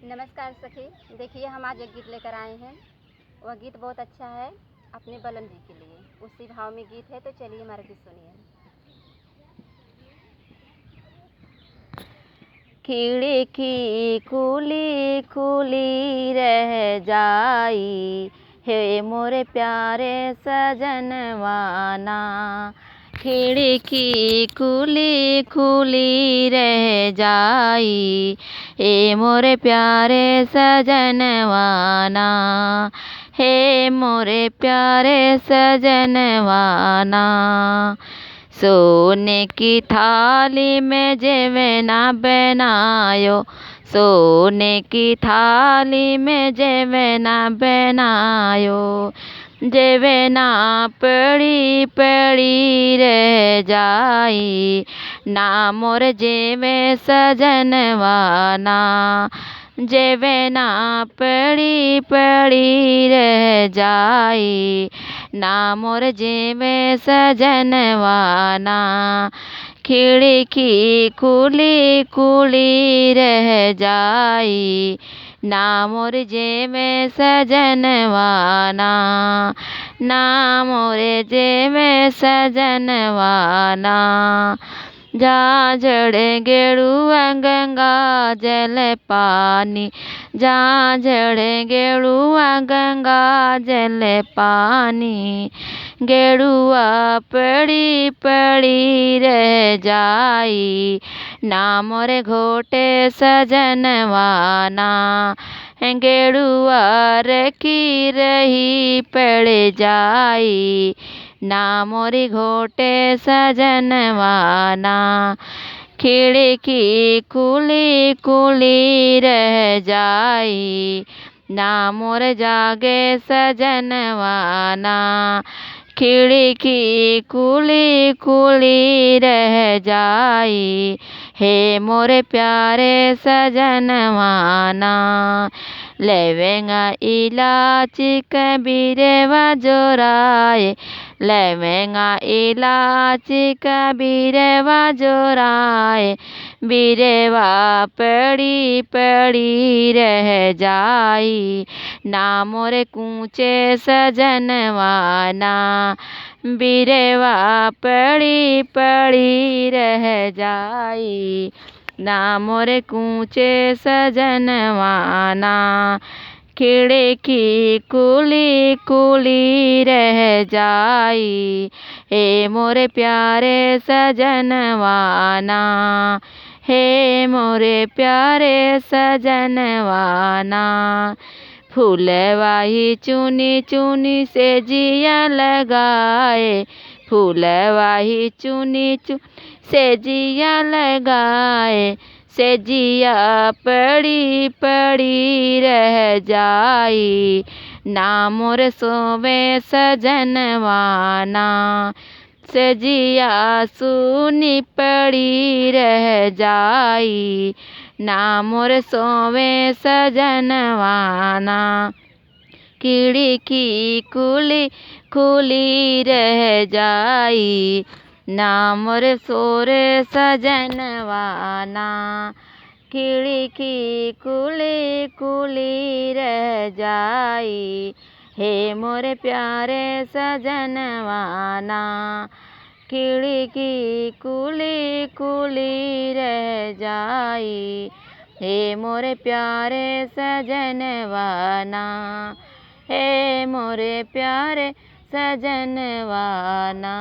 नमस्कार सखी। देखिए हम आज एक गीत लेकर आए हैं। वह गीत बहुत अच्छा है अपने बलम जी के लिए। उसी भाव में गीत है, तो चलिए हमारा गीत सुनिए। खिड़की खुली खुली रह जाई, हे मोरे प्यारे सजनवाना। खिड़की खुली खुली रह जाई, हे मोरे प्यारे सजनवाना। हे मोरे प्यारे सजनवाना। सोने की थाली में जेवना बनायो, सोने की थाली में जेवना बनायो। जेवना पड़ी पड़ी रह जाई, ना मोर जेवे सजनवाना। जेवना पड़ी पड़ी रह जाई, ना मोर जेवे सजनवाना। खिड़की खुली खुली रह जाई, ना मोर जेवे सजनवाना। ना मोरे जेवे सजनवाना। झाझड़ गेड़ुआ गंगा जल पानी, झाझड़ गेड़ुआ गंगा जल पानी। गेड़ुआ पड़ी पड़ी रह जाई, ना मोरे घोटे सजनवाना। गेड़ुआ रखी रही पड़ जाई, ना मोरी घोटे सजनवाना। खिड़की खुली खुली रह जाई, ना मोर जागे सजनवाना। खिड़की खुली खुली रह जाई, हे मोरे प्यारे सजनवाना। लवंगा इलाची कबीरवा जोराए, लवंगा इलाची कबीरवा जोराए। बीरवा पड़ी पड़ी रह जाई, ना मोरे कूचे सजनवाना। बीरवा पड़ी पड़ी रह जाई, ना मोरे कूचे सजनवाना। खिड़की खुली खुली रह जाई, हे मोरे प्यारे सजनवाना। हे मोरे प्यारे सजनवाना। फूलवाही चुनी चुनी से जिया लगाए, फूलवाही चुनी चुनी से जिया लगाए। से जिया पड़ी पड़ी रह जाई, ना मोर सोवे सजनवाना। से जिया सुनी पड़ी रह जाई, ना मोर सोवे सजनवाना। खिड़की खुली खुली रह जाई, ना मोर सोरे सजनवाना। खिड़की खुली खुली रह जाई, हे मोरे प्यारे सजनवाना। खिड़की खुली खुली रह जाई, हे मोरे प्यारे सजनवाना। हे मोरे प्यारे सजनवाना।